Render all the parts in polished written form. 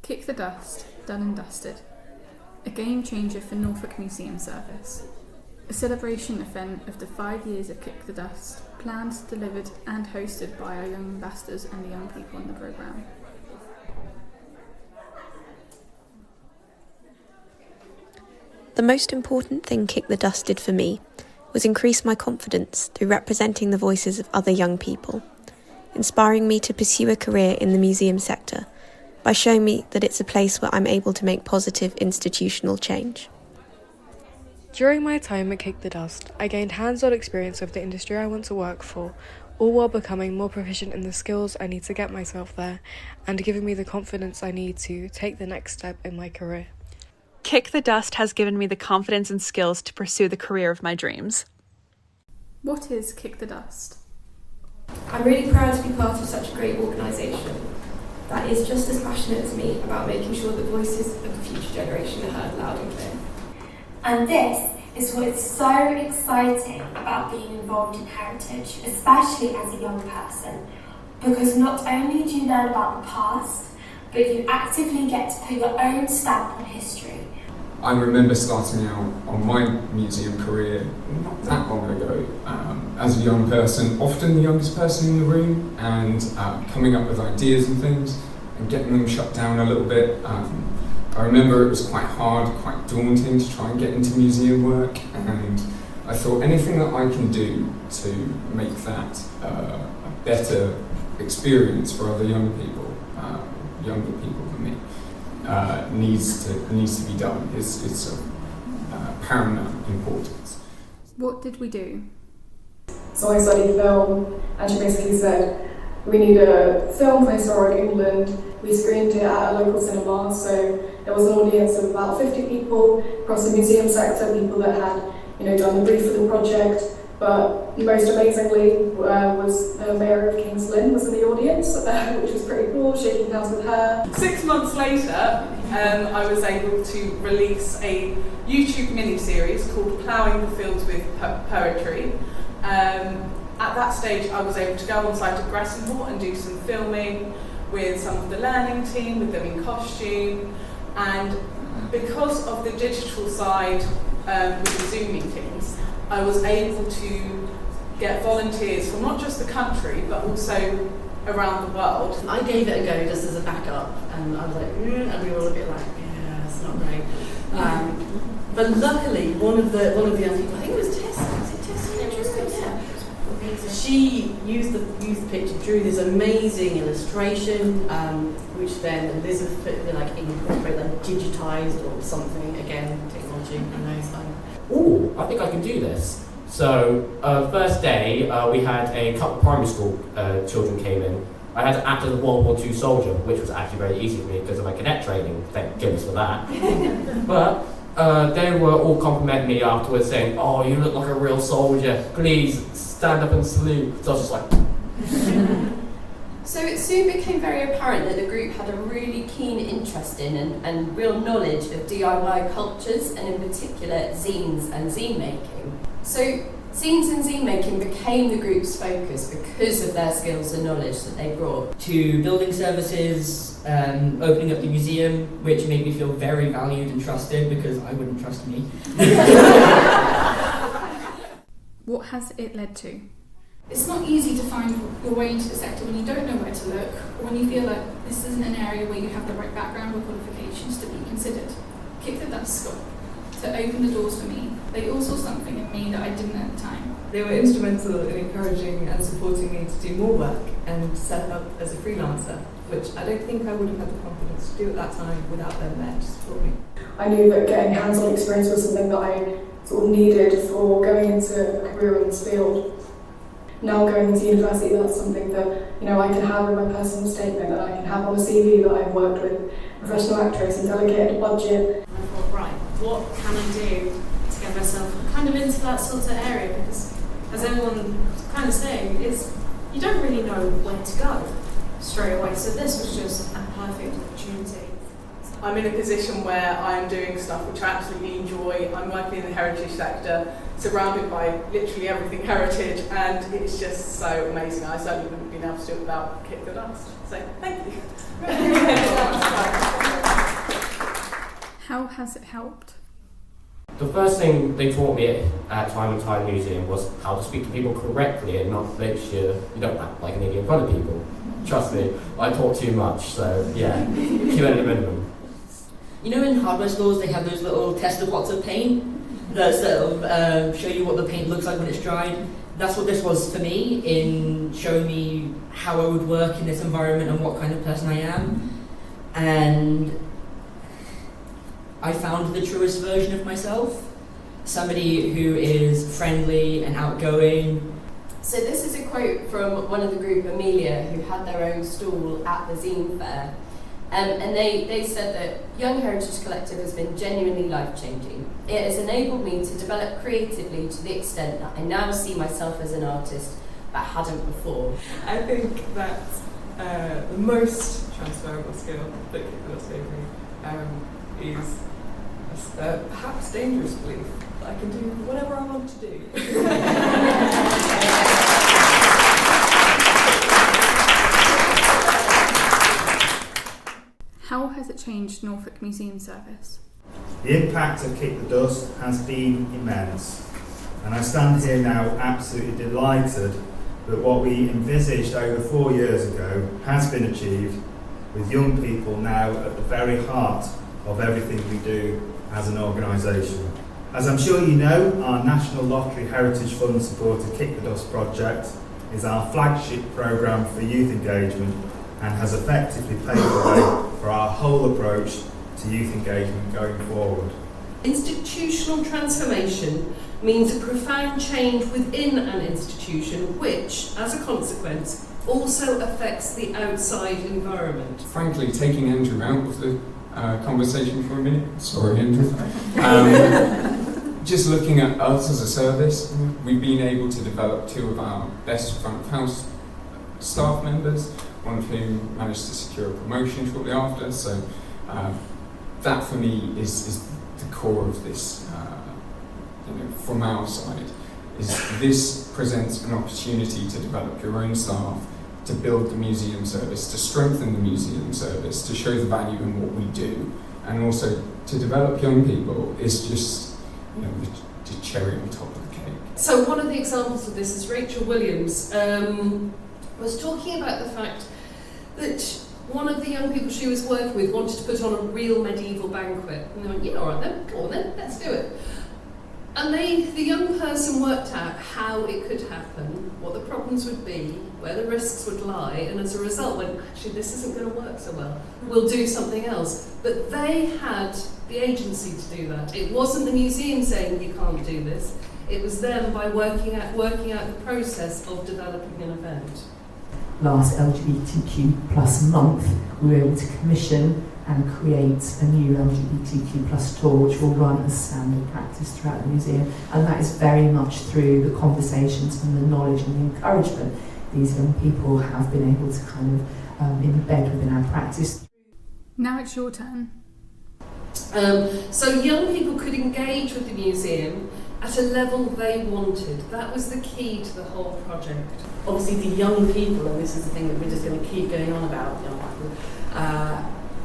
Kick the Dust, done and dusted. A game changer for Norfolk Museum Service. A celebration event of the 5 years of Kick the Dust, planned, delivered and hosted by our young ambassadors and the young people in the programme. The most important thing Kick the Dust did for me was increase my confidence through representing the voices of other young people, inspiring me to pursue a career in the museum sector by showing me that it's a place where I'm able to make positive institutional change. During my time at Kick the Dust, I gained hands-on experience with the industry I want to work for, all while becoming more proficient in the skills I need to get myself there and giving me the confidence I need to take the next step in my career. Kick the Dust has given me the confidence and skills to pursue the career of my dreams. What is Kick the Dust? I'm really proud to be part of such a great organisation that is just as passionate as me about making sure the voices of the future generation are heard loud and clear. And this is what is so exciting about being involved in heritage, especially as a young person, because not only do you learn about the past, but you actively get to put your own stamp on history. I remember starting out on my museum career not that long ago as a young person, often the youngest person in the room, and coming up with ideas and things and getting them shut down a little bit. I remember it was quite hard, quite daunting to try and get into museum work, and I thought anything that I can do to make that a better experience for other young people, younger people than me, needs to be done. It's of paramount importance. What did we do? So I studied film, and she basically said, we need a film for Historic England. We screened it at a local cinema, so there was an audience of about 50 people across the museum sector, people that had done the brief for the project. But most amazingly was the Mayor of King's Lynn was in the audience, which was pretty cool, shaking hands with her. 6 months later, I was able to release a YouTube mini-series called Ploughing the Fields with Poetry. At that stage, I was able to go on site at Gresham Hall and do some filming with some of the learning team, with them in costume. And because of the digital side with the Zoom meetings, I was able to get volunteers from not just the country, but also around the world. I gave it a go just as a backup, and I was like, and we were all a bit like, yeah, it's not great. But luckily, one of the young people, I think it was Tess. Was it Tess? Yeah. She used the picture, drew this amazing illustration, which then Elizabeth incorporate digitized or something. Again, technology, who knows? Ooh, I think I can do this. So, first day, we had a couple of primary school children came in. I had to act as a World War II soldier, which was actually very easy for me because of my cadet training. Thank goodness for that. But they were all complimenting me afterwards, saying, "Oh, you look like a real soldier. Please stand up and salute." So I was just like. So it soon became very apparent that the group had a really keen interest in and real knowledge of DIY cultures, and in particular zines and zine making. So zines and zine making became the group's focus because of their skills and knowledge that they brought. To building services, opening up the museum, which made me feel very valued and trusted because I wouldn't trust me. What has it led to? It's not easy to find your way into the sector when you don't know where to look, or when you feel like this isn't an area where you have the right background or qualifications to be considered. Kick the Dust got to open the doors for me. They all saw something in me that I didn't at the time. They were instrumental in encouraging and supporting me to do more work and set up as a freelancer, which I don't think I would have had the confidence to do at that time without them there to support me. I knew that getting hands-on experience was something that I sort of needed for going into a career in this field. Now going into university, that's something that I can have in my personal statement, and I can have on a CV that I've worked with a professional actress and delegated a budget. I thought, right, what can I do to get myself kind of into that sort of area? Because as everyone was kind of saying, you don't really know where to go straight away. So this was just a perfect opportunity. I'm in a position where I'm doing stuff which I absolutely enjoy. I'm working in the heritage sector, surrounded by literally everything heritage, and it's just so amazing. I certainly wouldn't have been able to do it without Kick the Dust. So thank you. has it helped? The first thing they taught me at Time and Tide Museum was how to speak to people correctly and not make sure you don't act like an idiot in front of people. Trust me, I talk too much, so yeah, keep it at a minimum. You know, in hardware stores, they have those little tester pots of paint that sort of show you what the paint looks like when it's dried. That's what this was for me, in showing me how I would work in this environment and what kind of person I am. And I found the truest version of myself. Somebody who is friendly and outgoing. So this is a quote from one of the group, Amelia, who had their own stall at the zine fair. And they said that Young Heritage Collective has been genuinely life-changing. It has enabled me to develop creatively to the extent that I now see myself as an artist, but hadn't before. I think that the most transferable skill that Kick the Dust gave me is a perhaps dangerous belief that I can do whatever I want to do. How has it changed Norfolk Museum service? The impact of Kick the Dust has been immense, and I stand here now absolutely delighted that what we envisaged over 4 years ago has been achieved, with young people now at the very heart of everything we do as an organisation. As I'm sure you know, our National Lottery Heritage Fund supported Kick the Dust project is our flagship programme for youth engagement and has effectively paved the way for our whole approach to youth engagement going forward. Institutional transformation means a profound change within an institution which, as a consequence, also affects the outside environment. Frankly, taking Andrew out of the conversation for a minute, sorry Andrew, just looking at us as a service, we've been able to develop 2 of our best front of house staff members, one of whom managed to secure a promotion shortly after, so that for me is the core of this, from our side, is this presents an opportunity to develop your own staff, to build the museum service, to strengthen the museum service, to show the value in what we do, and also to develop young people is just, the cherry on top of the cake. So one of the examples of this is Rachel Williams was talking about the fact that one of the young people she was working with wanted to put on a real medieval banquet. And they went, yeah, all right then, go on then, let's do it. And the young person worked out how it could happen, what the problems would be, where the risks would lie, and as a result went, actually this isn't going to work so well, we'll do something else. But they had the agency to do that. It wasn't the museum saying you can't do this, it was them by working out the process of developing an event. Last LGBTQ plus month, we were able to commission and create a new LGBTQ plus tour which will run as standard practice throughout the museum, and that is very much through the conversations and the knowledge and the encouragement these young people have been able to kind of embed within our practice. Now it's your turn. So young people could engage with the museum at a level they wanted. That was the key to the whole project. Obviously the young people, and this is the thing that we're just going to keep going on about, young people,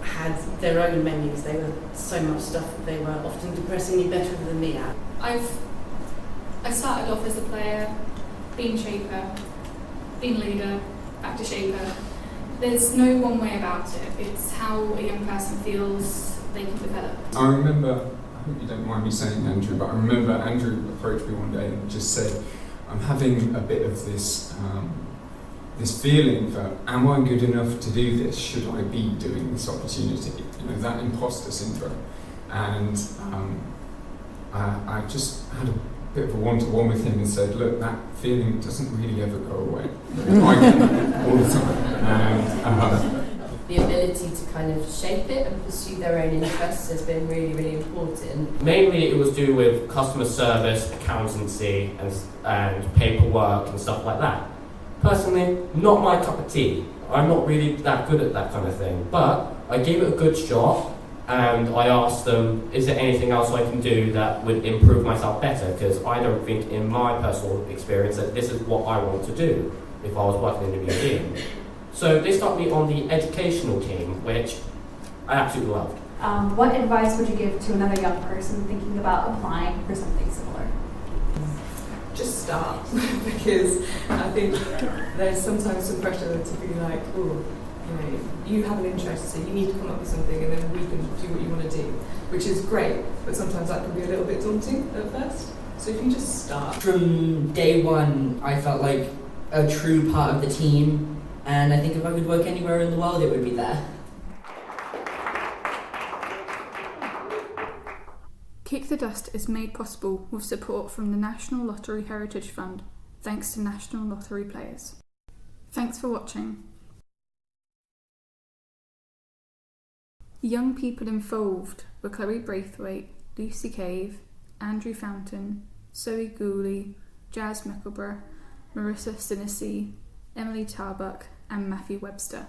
had their own menus. They were so much stuff that they were often depressingly better than me at. I started off as a player, been shaper, been leader, back to shaper. There's no one way about it. It's how a young person feels they can develop. I remember, I hope you don't mind me saying Andrew, but I remember Andrew approached me one day and just said, I'm having a bit of this this feeling that, am I good enough to do this? Should I be doing this opportunity? That imposter syndrome. And I just had a bit of a one-to-one with him and said, look, that feeling doesn't really ever go away. I get that all the time. The ability to kind of shape it and pursue their own interests has been really, really important. Mainly it was to do with customer service, accountancy and paperwork and stuff like that. Personally, not my cup of tea. I'm not really that good at that kind of thing, but I gave it a good shot and I asked them, is there anything else I can do that would improve myself better? Because I don't think in my personal experience that this is what I want to do if I was working in a museum. So they stuck me on the educational team, which I absolutely loved. What advice would you give to another young person thinking about applying for something similar? Just start, because I think there's sometimes some pressure to be like, oh, you have an interest, so you need to come up with something, and then we can do what you want to do, which is great, but sometimes that can be a little bit daunting at first. So if you just start. From day one, I felt like a true part of the team, and I think if I could work anywhere in the world, it would be there. Kick the Dust is made possible with support from the National Lottery Heritage Fund, thanks to National Lottery players. Thanks for watching. Young people involved were Chloe Braithwaite, Lucy Cave, Andrew Fountain, Zoe Gooley, Jazz Mickleborough, Marissa Sinisi, Emily Tarbuck and Matthew Webster.